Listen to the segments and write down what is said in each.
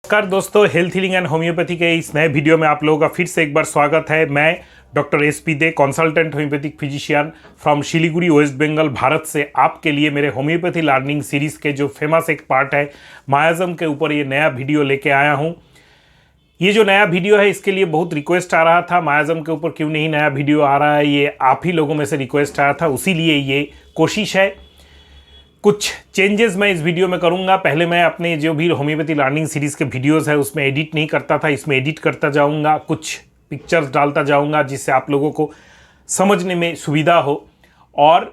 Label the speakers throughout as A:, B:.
A: नमस्कार दोस्तों, health healing and homeopathy के इस नए वीडियो में आप लोगों का फिर से एक बार स्वागत है। मैं doctor S P. De, consultant homeopathic physician from Siliguri, West Bengal, Bharat से आपके लिए मेरे होम्योपैथी लर्निंग सीरीज के जो फेमस एक पार्ट है मायाज़म के ऊपर ये नया वीडियो लेके आया हूँ। ये जो नया वीडियो है इसके लिए बहुत रिक्वेस्ट आ रहा था, मायाज़म के ऊपर क्यों नहीं नया वीडियो आ रहा है, ये आप ही लोगों में से रिक्वेस्ट आया था, उसी लिए ये कोशिश है। कुछ चेंजेस मैं इस वीडियो में करूंगा। पहले मैं अपने जो भी होम्योपैथी लर्निंग सीरीज़ के वीडियोस है उसमें एडिट नहीं करता था, इसमें एडिट करता जाऊंगा, कुछ पिक्चर्स डालता जाऊंगा जिससे आप लोगों को समझने में सुविधा हो। और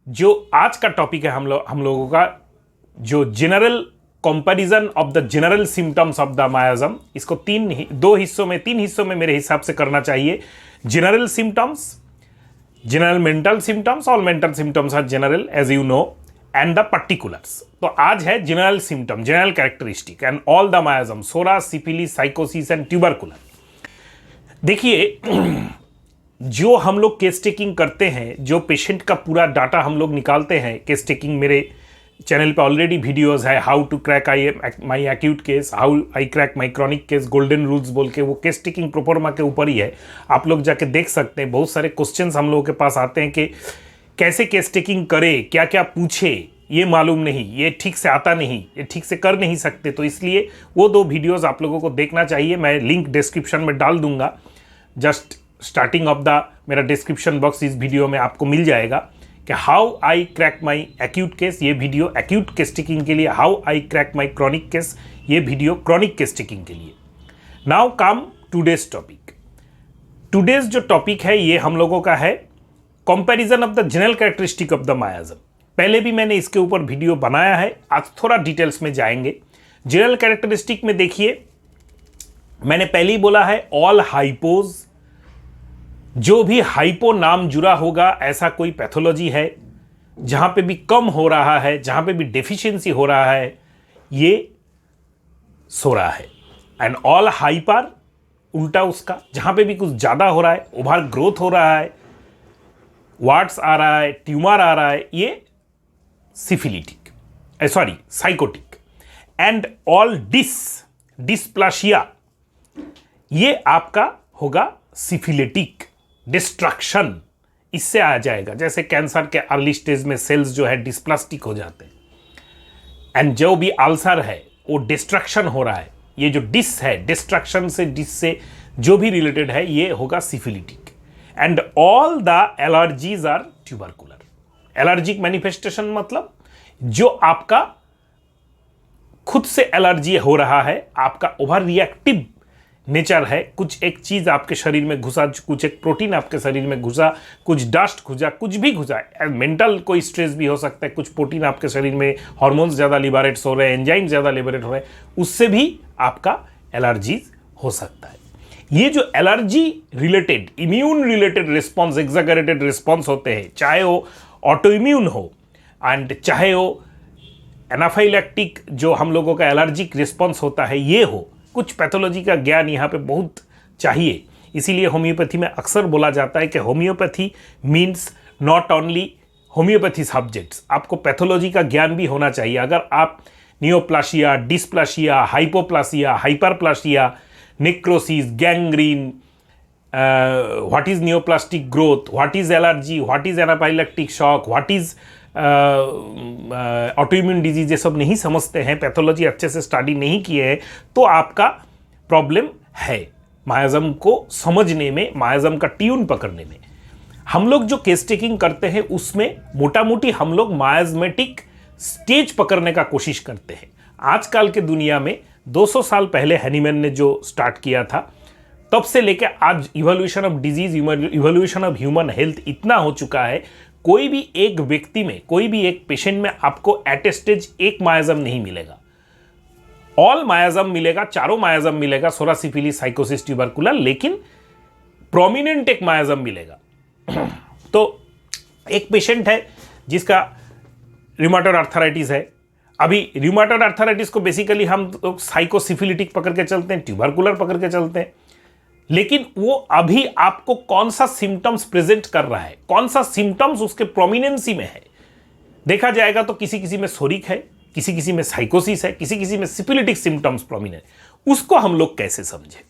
A: जो आज का टॉपिक है हम लोगों का जो general comparison of the general symptoms of the miasm, इसको तीन हिस्सों में मेरे हिसाब से करना चाहिए। General symptoms, general mental symptoms, all mental symptoms are general as you know, and the particulars. तो आज है general symptom, general characteristic and all the miasm, psora, syphilis, sycosis and tubercular. देखिए, जो हम लोग केस टेकिंग करते हैं, जो पेशेंट का पूरा डाटा हम लोग निकालते हैं, केस टेकिंग मेरे चैनल पे ऑलरेडी वीडियोस है, how to crack my acute case, how I crack my chronic case, golden rules बोल के, वो केस टेकिंग प्रोफार्मा के ऊपर ही है, आप लोग जाके देख सकते हैं। बहुत सारे क्वेश्चंस हम लोगों के पास आते हैं कि कैसे केस टेकिंग करे, क्या क्या पूछे, ये मालूम नहीं, ये ठीक से आता नहीं, ये ठीक से कर नहीं सकते। तो इसलिए वो दो वीडियोस आप लोगों को देखना चाहिए, मैं लिंक डिस्क्रिप्शन में डाल दूंगा। जस्ट स्टार्टिंग ऑफ द मेरा डिस्क्रिप्शन बॉक्स इस वीडियो में आपको मिल जाएगा कि how I crack my acute case, ये वीडियो एक्यूट केस टेकिंग के लिए, how I crack my chronic case, ये वीडियो क्रॉनिक केस टेकिंग के लिए। Now come today's topic. Today's जो टॉपिक है ये हम लोगों का है comparison of the general characteristic of the miasm. पहले भी मैंने इसके ऊपर वीडियो बनाया है, आज थोड़ा डिटेल्स में जाएंगे। जनरल कैरेक्टरिस्टिक में देखिए, मैंने पहले ही बोला है ऑल हाइपोज, जो भी हाइपो नाम जुड़ा होगा ऐसा कोई पैथोलॉजी है, जहां पे भी कम हो रहा है, जहां पे भी डेफिशिएंसी हो रहा है, ये सोरा है। एंड ऑल हाइपर, उल्टा उसका, जहां पे भी कुछ ज्यादा हो रहा है, ओवर ग्रोथ हो रहा है, वार्ड्स आ रहा है, ट्यूमर आ रहा है, ये syphilitic, sorry sycotic. And all dysplasia, ये आपका होगा सिफिलिटिक। डिस्ट्रक्शन इससे आ जाएगा, जैसे कैंसर के अर्ली स्टेज में सेल्स जो है डिस्प्लास्टिक हो जाते हैं, एंड जो भी अल्सर है वो डिस्ट्रक्शन हो रहा है, ये जो डिस है, डिस्ट्रक्शन से डिस से जो भी रिलेटेड है, ये होगा syphilitic. And all the allergies are tubercular. Allergic manifestation मतलब जो आपका खुद से एलर्जी हो रहा है, आपका ओवर रिएक्टिव नेचर है, कुछ एक चीज आपके शरीर में घुसा, कुछ एक प्रोटीन आपके शरीर में घुसा, कुछ डस्ट घुसा, कुछ भी घुसा, मेंटल कोई स्ट्रेस भी हो सकता है, कुछ प्रोटीन आपके शरीर में, हार्मोन्स ज्यादा लिबरेट हो रहे हैं, एंजाइम ज्यादा लिबरेट हो रहे हैं, उससे भी आपका एलर्जीज हो सकता है। ये जो allergy related, immune related response, exaggerated response होते हैं, चाहे वो ऑटो इम्यून हो एंड चाहे वो एनाफाइलैक्टिक जो हम लोगों का एलर्जिक रिस्पॉन्स होता है, ये हो, कुछ पैथोलॉजी का ज्ञान यहाँ पे बहुत चाहिए। इसीलिए होम्योपैथी में अक्सर बोला जाता है कि homeopathy means not only homeopathy subjects, आपको पैथोलॉजी का ज्ञान भी होना चाहिए। अगर आप neoplasia, dysplasia, hypoplasia, hyperplasia, necrosis, gangrene, what is neoplastic growth, what is allergy, what is anaphylactic shock, what is autoimmune disease, ये सब नहीं समझते हैं, पैथोलॉजी अच्छे से स्टडी नहीं किए हैं, तो आपका प्रॉब्लम है मायाज़म को समझने में, मायाज़म का ट्यून पकड़ने में। हम लोग जो केस टेकिंग करते हैं उसमें मोटा मोटी हम लोग मायाज़मेटिक स्टेज पकड़ने का कोशिश करते हैं। आजकल के दुनिया में 200 साल पहले हैनीमैन ने जो स्टार्ट किया था, तब से लेकर आज evolution of disease, evolution of human health इतना हो चुका है, कोई भी एक व्यक्ति में, कोई भी एक पेशेंट में आपको एट ए स्टेज एक मायाज़म नहीं मिलेगा, ऑल मायाज़म मिलेगा, चारों मायाज़म मिलेगा, सोरा, सिफिलिस, साइकोसिस, ट्यूबरकुलर, लेकिन प्रोमिनेंट एक मायाज़म मिलेगा। तो एक पेशेंट है जिसका रिमाटॉइड आर्थराइटिस है। अभी रिमाटॉइड आर्थराइटिस को बेसिकली हम लोग साइकोसिफिलिटिक पकड़ के चलते हैं, ट्यूबरकुलर पकड़ के चलते हैं, लेकिन वो अभी आपको कौन सा सिम्टम्स प्रेजेंट कर रहा है, कौन सा सिम्टम्स उसके प्रोमिनेंसी में है, देखा जाएगा तो किसी किसी में सोरिक है, किसी किसी में साइकोसिस है, किसी किसी में सिफिलिटिक सिम्टम्स प्रोमिनेंट, उसको हम लोग कैसे समझें?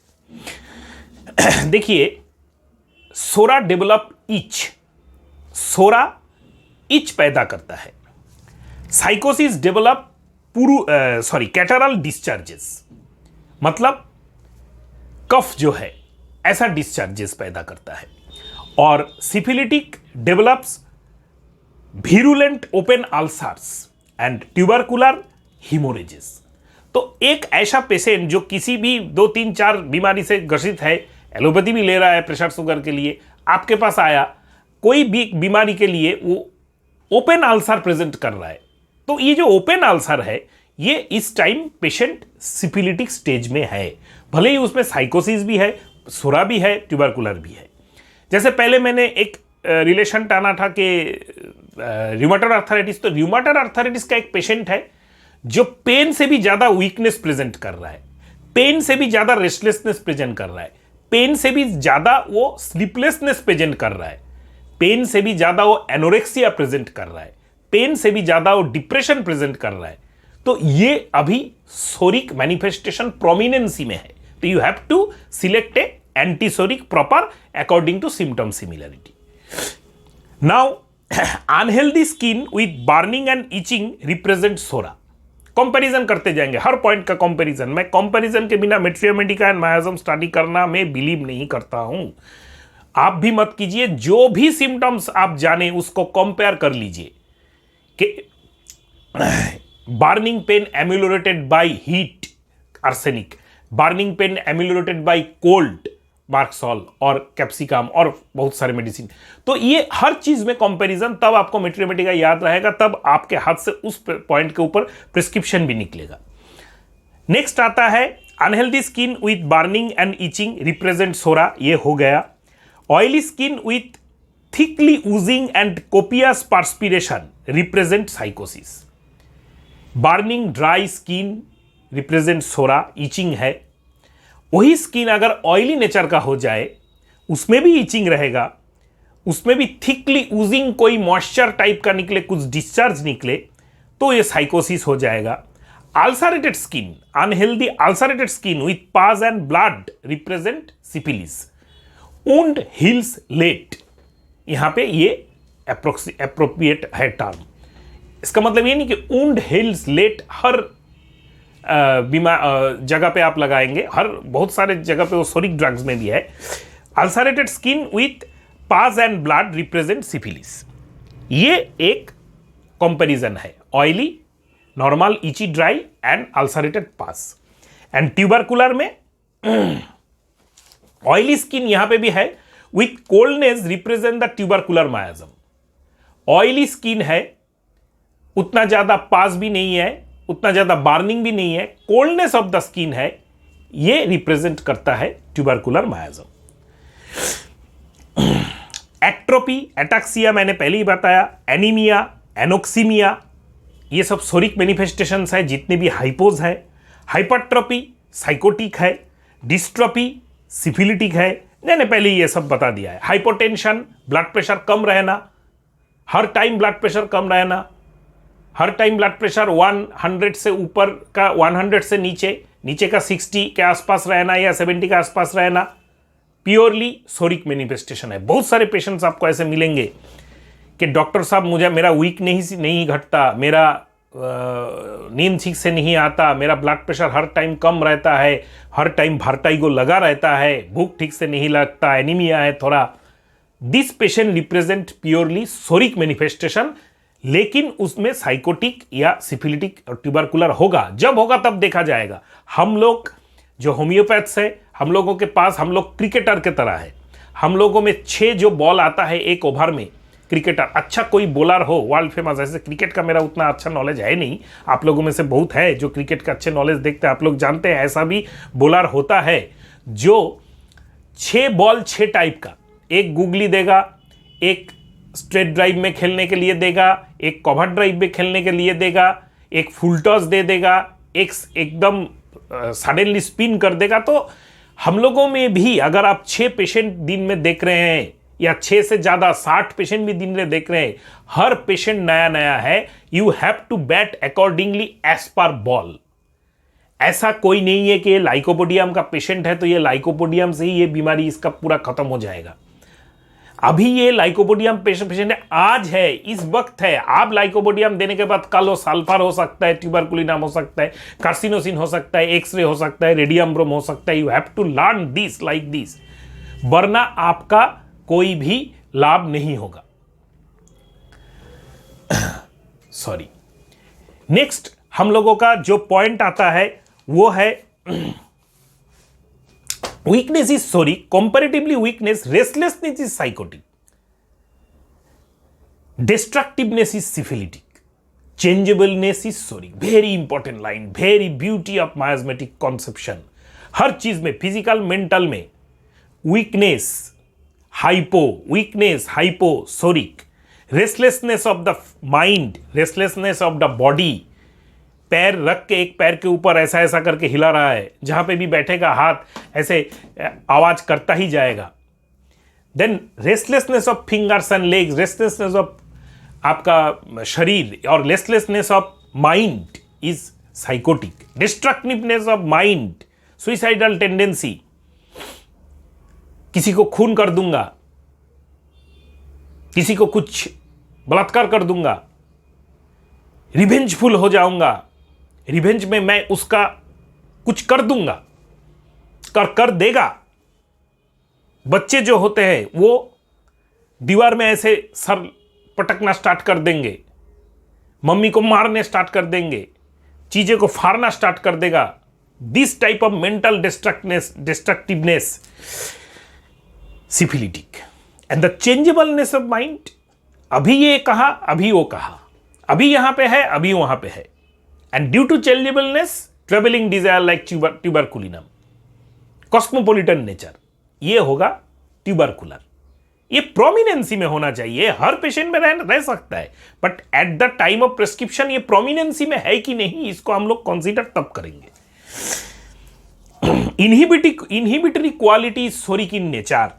A: देखिए, सोरा डेवलप इच, सोरा इच पैदा करता है। साइकोसिस डेवलप कैटरल डिस्चार्जेस, मतलब कफ जो है ऐसा डिस्चार्जेस पैदा करता है। और syphilitic develops virulent open ulcers and tubercular haemorrhages. तो एक ऐसा पेशेंट जो किसी भी 2, 3, 4 बीमारी से ग्रसित है, एलोपैथी भी ले रहा है प्रेशर शुगर के लिए, आपके पास आया, कोई भी बीमारी के लिए वो ओपन अल्सर प्रेजेंट कर रहा है, तो ये जो ओपन अल्सर है ये इस टाइम पेशेंट सिफिलिटिक स्टेज में है। भले ही उसमें साइकोसिस भी है, सोरा भी है, ट्यूबरकुलर भी है। जैसे पहले मैंने एक रिलेशन टाना था कि र्यूमेटॉइड आर्थराइटिस, तो र्यूमेटॉइड आर्थराइटिस का एक पेशेंट है जो पेन से भी ज्यादा वीकनेस प्रेजेंट कर रहा है, पेन से भी ज्यादा रेस्टलेसनेस प्रेजेंट कर रहा है, पेन से भी ज्यादा वो स्लीपलेसनेस प्रेजेंट कर रहा है, पेन से भी ज्यादा वो एनोरेक्सिया प्रेजेंट कर रहा है, पेन से भी ज्यादा वो डिप्रेशन प्रेजेंट कर रहा है। तो ये अभी सोरिक मैनिफेस्टेशन प्रोमिनेंसी में है। तो you have to select a antipsoric proper according to symptom similarity. Now unhealthy skin with burning and itching represent psora. Comparison करते जाएंगे, हर पॉइंट का कंपैरिजन। मैं कंपैरिजन के बिना materia medica and miasm study करना मैं बिलीव नहीं करता हूं। आप भी मत कीजिए। जो भी सिम्टम्स आप जाने उसको कंपेयर कर लीजिए कि burning pain ameliorated by heat arsenic, burning pain ameliorated by cold merc sol और कैप्सिकम और बहुत सारे मेडिसिन। तो ये हर चीज में कंपैरिजन, तब आपको मेट्रियो मेडिका याद रहेगा, तब आपके हाथ से उस पॉइंट के ऊपर प्रिस्क्रिप्शन भी निकलेगा। नेक्स्ट आता है unhealthy skin with burning and itching represent psora, ये हो गया। Oily skin with thickly oozing and copious perspiration represent sycosis. Burning dry skin represent psora, itching है। वही स्किन अगर ऑयली नेचर का हो जाए, उसमें भी इचिंग रहेगा, उसमें भी थिकली ऊजिंग कोई मॉइस्चर टाइप का निकले, कुछ डिस्चार्ज निकले, तो ये साइकोसिस हो जाएगा। Ulcerated skin, unhealthy ulcerated skin with pus and blood represent syphilis. Wound heals late, यहां पे ये एप्रोप्रिएट है टर्म। इसका मतलब ये नहीं कि वुंड हील्स लेट हर जगह पे आप लगाएंगे, हर बहुत सारे जगह पे वो सोरिक ड्रग्स में भी है। Ulcerated skin with pus and blood represent syphilis. ये एक कंपैरिजन है, oily, normal, itchy, dry and ulcerated pus. And tubercular में ऑयली स्किन यहां पे भी है, with coldness represent the tubercular miasm. Oily skin है, उतना ज्यादा पास भी नहीं है, उतना ज्यादा बार्निंग भी नहीं है, कोल्डनेस ऑफ द स्किन है, ये रिप्रेजेंट करता है ट्यूबरकुलर मायाजम। एक्ट्रोपी, एटाक्सिया मैंने पहले ही बताया, एनीमिया, एनोक्सीमिया, ये सब सोरिक मैनिफेस्टेशंस है। जितने भी हाइपोज है, हाइपरट्रोपी साइकोटिक है, डिस्ट्रोपी सिफिलिटिक है, मैंने पहले ही ये सब बता दिया है। हाइपोटेंशन, ब्लड प्रेशर कम रहना, हर टाइम ब्लड प्रेशर कम रहना, हर टाइम ब्लड प्रेशर 100 से ऊपर का, 100 से नीचे का 60 के आसपास रहना या 70 के आसपास रहना, प्योरली सोरिक मैनिफेस्टेशन है। बहुत सारे पेशेंट्स आपको ऐसे मिलेंगे कि डॉक्टर साहब मेरा वीक नहीं घटता, मेरा नींद ठीक से नहीं आता, मेरा ब्लड प्रेशर हर टाइम कम रहता है, हर टाइम वर्टिगो लगा रहता है, भूख ठीक से नहीं लगता, एनीमिया है थोड़ा। This patient represent purely सोरिक manifestation, लेकिन उसमें साइकोटिक या सिफिलिटिक और ट्यूबरकुलर होगा। जब होगा तब देखा जाएगा। हम लोग जो होम्योपैथ्स है, हम लोगों के पास, हम लोग क्रिकेटर के तरह है। हम लोगों में 6 जो बॉल आता है एक ओवर में, क्रिकेटर अच्छा कोई बॉलर हो वर्ल्ड फेमस, ऐसे क्रिकेट का मेरा उतना अच्छा नॉलेज है नहीं, आप लोगों में से बहुत है जो क्रिकेट का अच्छे नॉलेज देखते हैं, आप लोग जानते हैं ऐसा भी बॉलर होता है जो 6 बॉल 6 टाइप का, एक गूगली देगा, एक स्ट्रेट ड्राइव में खेलने के लिए देगा, एक कवर ड्राइव में खेलने के लिए देगा, एक फुल टॉस दे देगा, एक एकदम सडनली स्पिन कर देगा। तो हम लोगों में भी अगर आप 6 पेशेंट दिन में देख रहे हैं या 6 से ज़्यादा 60 पेशेंट भी दिन में देख रहे हैं, हर पेशेंट नया नया है, you have to bat accordingly as per ball. ऐसा कोई नहीं है कि ये लाइकोपोडियम का पेशेंट है तो ये लाइकोपोडियम से ही ये बीमारी इसका पूरा खत्म हो जाएगा। अभी ये लाइकोपोडियम पेशेंट है, आज है, इस वक्त है। आप लाइकोपोडियम देने के बाद कल हो सल्फर हो सकता है, ट्यूबरकुलिनम हो सकता है, कार्सिनोसिन हो सकता है, एक्सरे हो सकता है, रेडियम ब्रोम हो सकता है। You have to learn this like this, वरना आपका कोई भी लाभ नहीं होगा। सॉरी। नेक्स्ट हम लोगों का जो पॉइंट आता है वो है weakness is sorry, comparatively weakness, restlessness is psychotic, destructiveness is syphilitic, changeableness is sorry. Very important line, very beauty of miasmatic conception. हर चीज में, फिजिकल मेंटल में, weakness hypo soric, restlessness of the mind, restlessness of the body, पैर रख के एक पैर के ऊपर ऐसा ऐसा करके हिला रहा है, जहां पे भी बैठेगा हाथ ऐसे आवाज करता ही जाएगा। Then restlessness of fingers and legs, restlessness of आपका शरीर और restlessness of mind is sycotic. Destructiveness of mind, suicidal tendency, किसी को खून कर दूंगा, किसी को कुछ बलात्कार कर दूंगा, रिवेंजफुल हो जाऊंगा, रिवेंज में मैं उसका कुछ कर दूंगा, कर देगा। बच्चे जो होते हैं वो दीवार में ऐसे सर पटकना स्टार्ट कर देंगे, मम्मी को मारने स्टार्ट कर देंगे, चीजें को फाड़ना स्टार्ट कर देगा। This type of mental destructiveness syphilitic. And the changeableness of mind, अभी ये कहा, अभी वो कहा, अभी यहां पे है, अभी वहां पे है। And due to changeableness, travelling desire like tuberculinum, cosmopolitan nature, ये होगा ट्यूबरकुलर। ये प्रोमिनेंसी में होना चाहिए, हर पेशेंट में रह सकता है, but at the time of prescription ये प्रोमिनेंसी में है कि नहीं, इसको हम लोग कंसीडर तब करेंगे। Inhibitory quality is psoric in nature,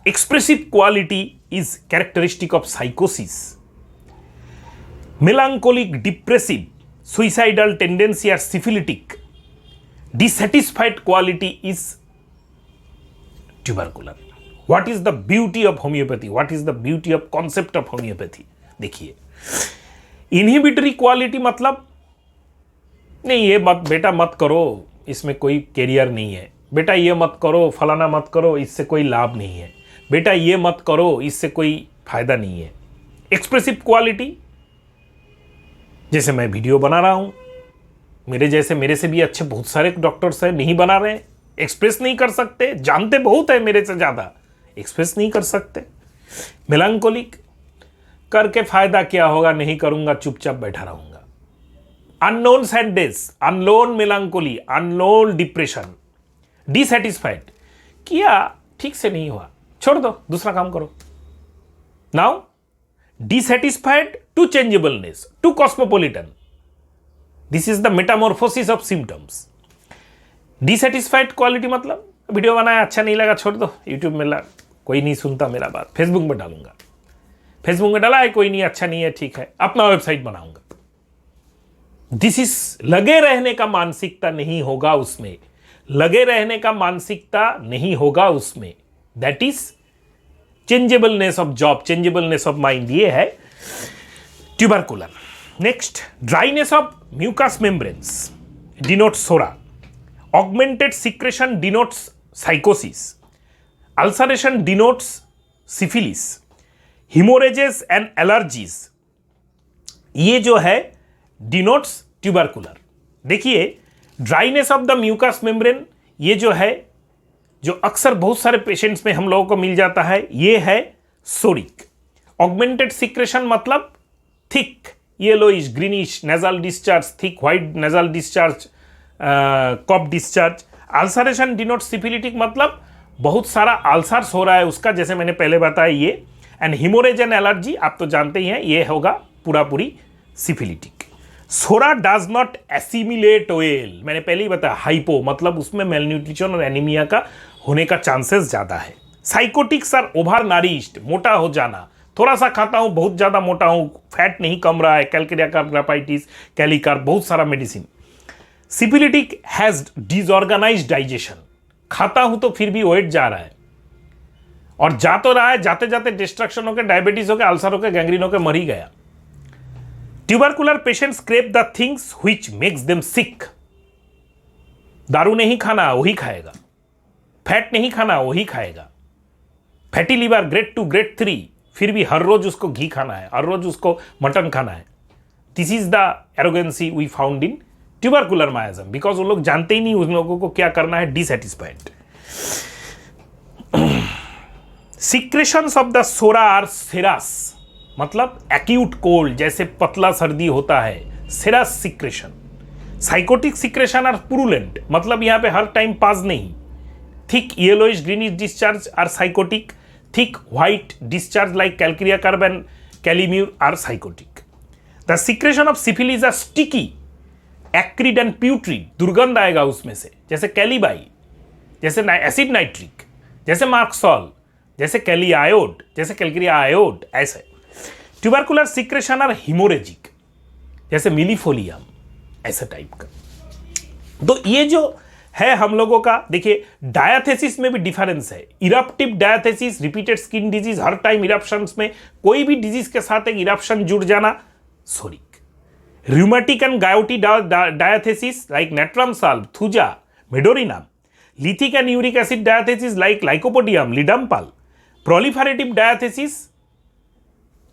A: expressive quality is characteristic of sycosis, melancholic, depressive, suicidal tendency are syphilitic, dissatisfied quality is tubercular. What is the beauty of homeopathy? What is the beauty of concept of homeopathy? देखिए, inhibitory quality मतलब नहीं, ये मत बेटा मत करो, इसमें कोई कैरियर नहीं है, बेटा ये मत करो, फलाना मत करो, इससे कोई लाभ नहीं है, बेटा ये मत करो, इससे कोई फायदा नहीं है। एक्सप्रेसिव क्वालिटी, जैसे मैं वीडियो बना रहा हूं, मेरे से भी अच्छे बहुत सारे डॉक्टर्स हैं, नहीं बना रहे, एक्सप्रेस नहीं कर सकते, जानते बहुत है मेरे से ज्यादा, एक्सप्रेस नहीं कर सकते। मेलांकोलिक, करके फायदा क्या होगा, नहीं करूंगा, चुपचाप बैठा रहूंगा। Unknown sadness, unknown melancholy, unknown depression. Dissatisfied, किया ठीक से नहीं हुआ, छोड़ दो, दूसरा काम करो। Now dissatisfied to changeableness to cosmopolitan, this is the metamorphosis of symptoms. Dissatisfied quality मतलब वीडियो बनाया, अच्छा नहीं लगा, छोड़ दो, यूट्यूब में कोई नहीं सुनता मेरा बात, फेसबुक में डालूंगा, फेसबुक में डाला है, कोई नहीं, अच्छा नहीं है, ठीक है, अपना वेबसाइट बनाऊंगा। दिस इज लगे रहने का मानसिकता नहीं होगा उसमें, लगे रहने का मानसिकता नहीं होगा उसमें। That is changeableness of job, changeableness of mind, ये है tubercular. Next, dryness of mucous membranes denotes psora, augmented secretion denotes sycosis, ulceration denotes syphilis, haemorrhages and allergies, ये जो है डिनोट्स ट्यूबरकुलर। देखिए, dryness of the mucous membrane, ये जो है, जो अक्सर बहुत सारे पेशेंट्स में हम लोगों को मिल जाता है, ये है सोरिक। ऑगमेंटेड सिक्रेशन मतलब thick yellowish greenish nasal discharge, thick white nasal discharge, cop discharge. Ulceration denote syphilitic मतलब बहुत सारा अल्सर्स हो रहा है उसका, जैसे मैंने पहले बताया ये। एंड हिमोरेज एंड एलर्जी आप तो जानते ही हैं, ये होगा पूरा पूरी syphilitic. Psora does not assimilate oil, मैंने पहले ही बताया, हाइपो मतलब उसमें मेलन्यूट्रिशन और एनीमिया का होने का चांसेस ज़्यादा है। साइकोटिक सर ओवर नरिश्ड, मोटा हो जाना, थोड़ा सा खाता हूं बहुत ज्यादा मोटा हूं, फैट नहीं कम रहा है, कैलकेरिया कार्ब, ग्राफाइटिस, कैलिकार, बहुत सारा medicine. Syphilitic has disorganised digestion, खाता हूं तो फिर भी वेट जा रहा है और जा तो रहा है, जाते जाते डिस्ट्रक्शन होकर, डायबिटीज होकर, अल्सर होकर, गैंग्रीन होकर मर ही गया। Tubercular patients crave the things which makes them sick. दारू नहीं खाना वही खाएगा, फैट नहीं खाना वही खाएगा, फैटी लीवर ग्रेड 2 ग्रेड 3, फिर भी हर रोज उसको घी खाना है, हर रोज उसको मटन खाना है। This is the arrogance we found in tubercular miasm, because वो लोग जानते ही नहीं उन लोगों को क्या करना है, dissatisfied. Secretions of the psora are serous, मतलब एक्यूट कोल्ड, जैसे पतला सर्दी होता है, serous secretion. Sycotic secretion are purulent, मतलब यहां पे हर टाइम पास नहीं। Thick yellowish greenish discharge are sycotic, thick white discharge like calcarea carb and kali mur are sycotic. The secretion of syphilis are sticky, acrid and putrid, दुर्गंध आएगा उसमें से, जैसे कैलीबाई, जैसे एसिड नाइट्रिक, जैसे मार्क्सॉल, जैसे कैलियायोड, जैसे कैलकेरिया आयोड, ऐसे। ट्यूबरकुलर सिक्रेशन आर हिमोरेजिक, जैसे मिलीफोलियम, ऐसे टाइप का। तो ये जो है हम लोगों का, देखिए डायथेसिस में भी डिफरेंस है। Eruptive diathesis, repeated skin disease, हर टाइम इरप्शंस में, कोई भी डिजीज के साथ एक इरप्शन जुड़ जाना, psoric. Rheumatic and gouty diathesis like natrum sulph, thuja, medorrhinum. Lithic and uric acid diathesis like lycopodium, ledum pal. Proliferative diathesis,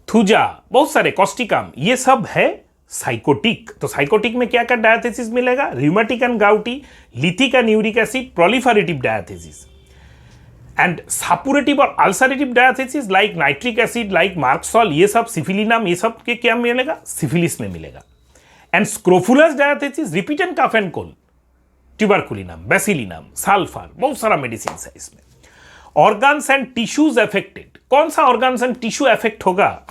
A: thuja, बहुत सारे, कॉस्टिकाम, ये सब है साइकोटिक। तो साइकोटिक में क्या क्या डायथेसिस मिलेगा? Rheumatic and gouty, lithic and uric acid, proliferative diathesis. And suppurative और ulcerative diathesis like nitric acid, like merc sol, ये सब, सिफिलिनम, ये सब के क्या मिलेगा? सिफिलिस में मिलेगा। And scrofulous diathesis, repeated cough and cold, tuberculinum, bacillinum, sulphur, बहुत सारा मेडिसिन है इसमें। ऑर्गन्स एंड टिश्यूज अफेक्टेड, कौन सा ऑर्गन्स एंड टिश्यू अफेक्ट होगा?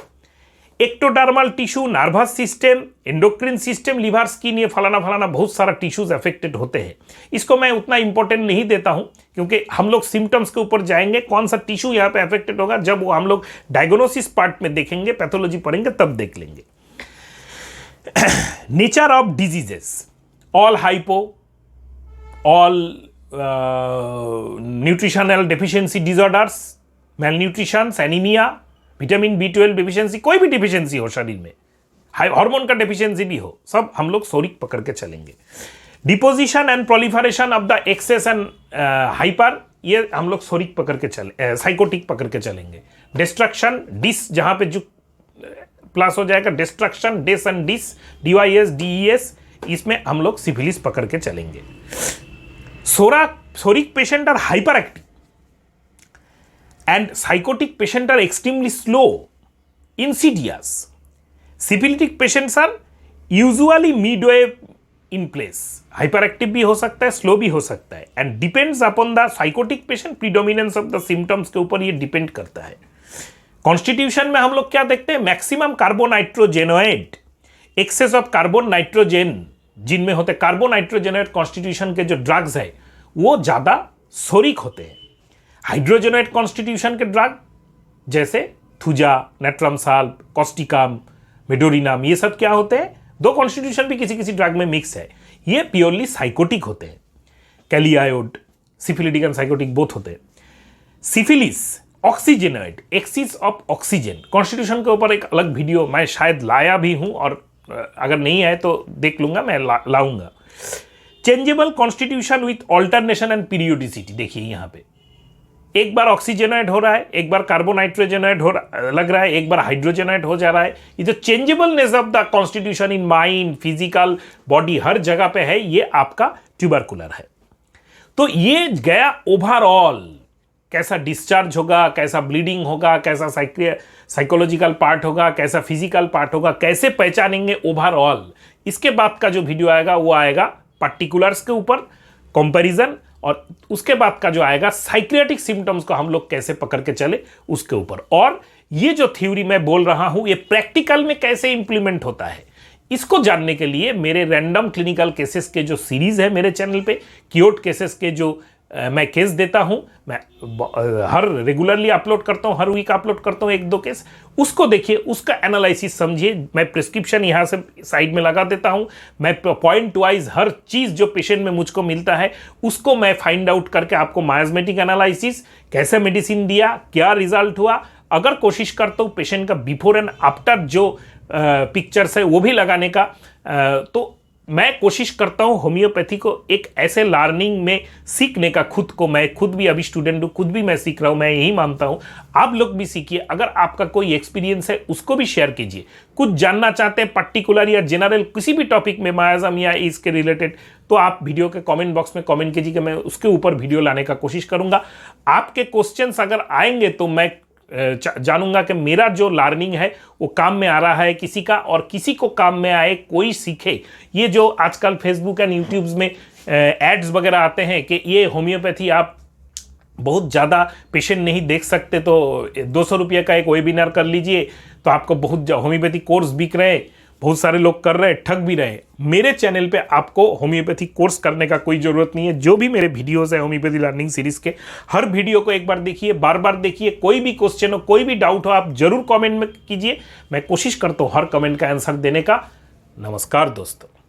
A: Ectodermal tissue, nervous system, endocrine system, liver, skin, ये फलाना फलाना बहुत सारा टिश्यूज अफेक्टेड होते हैं। इसको मैं उतना इंपॉर्टेंट नहीं देता हूं, क्योंकि हम लोग सिम्टम्स के ऊपर जाएंगे, कौन सा टिश्यू यहां पे अफेक्टेड होगा, जब वो हम लोग डायग्नोसिस पार्ट में देखेंगे, पैथोलॉजी पढ़ेंगे, तब देख लेंगे। Nature of diseases, all hypo, all nutritional deficiency disorders, malnutrition, anaemia, vitamin B12 deficiency, कोई भी डिफिशियंसी हो शरीर में, हार्मोन का डिफिशियंसी भी हो, सब हम लोग सोरिक पकड़ के चलेंगे। Deposition and proliferation of the excess and hyper, ये हम लोग सोरिक पकड़ के चले, साइकोटिक पकड़ के चलेंगे। डिस्ट्रक्शन, डिस, जहां पे जो प्लस हो जाएगा, destruction, dis and dis, DYS DES, इसमें हम लोग सिफिलिस पकड़ के चलेंगे। Psoric patient are hyper active and psychotic patients are extremely slow, insidious. Syphilitic patients are usually midway in place. Hyperactive भी हो सकता है, slow भी हो सकता है, and depends upon the psychotic patient, predominance of the symptoms के ऊपर ये depend करता है। Constitution में हम लोग क्या देखते हैं? Maximum carbonitrogenoid, excess of carbon nitrogen जिनमें होते, कार्बोनाइट्रोजेनोएड कॉन्स्टिट्यूशन के जो ड्रग्स है वो ज्यादा सोरिक होते हैं। हाइड्रोजनेट कॉन्स्टिट्यूशन के ड्रग जैसे थुजा, नेट्रम साल्व, कॉस्टिकाम, मेडोरिनाम, ये सब क्या होते हैं? दो कॉन्स्टिट्यूशन भी किसी किसी ड्रग में मिक्स है, ये प्योरली साइकोटिक होते हैं। कैलियायोड, सिफिलिटिक एंड साइकोटिक बोथ होते हैं। Syphilis oxygenate, axis of oxygen, constitution के ऊपर एक अलग वीडियो मैं शायद लाया भी हूं, और अगर नहीं आए तो देख लूंगा, मैं लाऊंगा। Changeable constitution with alternation and periodicity, देखिए यहां पे एक बार ऑक्सीजनेट हो रहा है, एक बार कार्बोनाइट्रोजनेट हो लग रहा है, एक बार हाइड्रोजनेट हो जा रहा है। ये जो changeableness of the constitution in mind, physical, body, हर जगह पे है, ये आपका ट्यूबरकुलर है। तो ये गया ओवरऑल, कैसा डिस्चार्ज होगा, कैसा ब्लीडिंग होगा, कैसा साइकोलॉजिकल पार्ट होगा, कैसा फिजिकल पार्ट होगा, कैसे पहचानेंगे ओवरऑल। इसके बाद का जो वीडियो आएगा वो आएगा पर्टिकुलर्स के ऊपर कंपैरिजन, और उसके बाद का जो आएगा साइक्रियाटिक सिम्टम्स को हम लोग कैसे पकड़ के चले उसके ऊपर। और ये जो थ्योरी मैं बोल रहा हूं ये प्रैक्टिकल में कैसे इंप्लीमेंट होता है, इसको जानने के लिए मेरे रैंडम क्लिनिकल केसेस के जो सीरीज है मेरे चैनल पे, क्योट केसेस के जो मैं केस देता हूँ, मैं हर रेगुलरली अपलोड करता हूँ, हर वीक अपलोड करता हूँ 1-2 केस, उसको देखिए, उसका एनालिसिस समझिए। मैं प्रिस्क्रिप्शन यहाँ से साइड में लगा देता हूँ, मैं पॉइंट वाइज हर चीज़ जो पेशेंट में मुझको मिलता है उसको मैं फाइंड आउट करके आपको मायोमेटिक एनालिसिस, कैसे मेडिसिन दिया, क्या रिजल्ट हुआ, अगर कोशिश करता हूँ पेशेंट का बिफोर एंड आफ्टर जो पिक्चर्स है वो भी लगाने का। तो मैं कोशिश करता हूँ होम्योपैथी को एक ऐसे लर्निंग में सीखने का, खुद को, मैं खुद भी अभी स्टूडेंट हूँ, खुद भी मैं सीख रहा हूँ, मैं यही मानता हूँ आप लोग भी सीखिए। अगर आपका कोई एक्सपीरियंस है उसको भी शेयर कीजिए, कुछ जानना चाहते हैं पर्टिकुलर या जनरल किसी भी टॉपिक में मायाज़म या इसके रिलेटेड, तो आप वीडियो के कमेंट बॉक्स में कमेंट कीजिए कि मैं उसके ऊपर वीडियो लाने का कोशिश करूँगा। आपके क्वेश्चंस अगर आएंगे तो मैं जानूंगा कि मेरा जो लर्निंग है वो काम में आ रहा है किसी का, और किसी को काम में आए, कोई सीखे। ये जो आजकल फेसबुक एंड यूट्यूब में एड्स वगैरह आते हैं कि ये होम्योपैथी आप बहुत ज़्यादा पेशेंट नहीं देख सकते तो 200 रुपये का एक वेबिनार कर लीजिए, तो आपको बहुत होम्योपैथी कोर्स बिक रहे हैं, बहुत सारे लोग कर रहे हैं, ठग भी रहे हैं। मेरे चैनल पे आपको होम्योपैथी कोर्स करने का कोई ज़रूरत नहीं है। जो भी मेरे वीडियोस है होम्योपैथी लर्निंग सीरीज़ के, हर वीडियो को एक बार देखिए, बार बार देखिए। कोई भी क्वेश्चन हो, कोई भी डाउट हो, आप जरूर कमेंट में कीजिए, मैं कोशिश करता हूँ हर कमेंट का आंसर देने का। नमस्कार दोस्तों।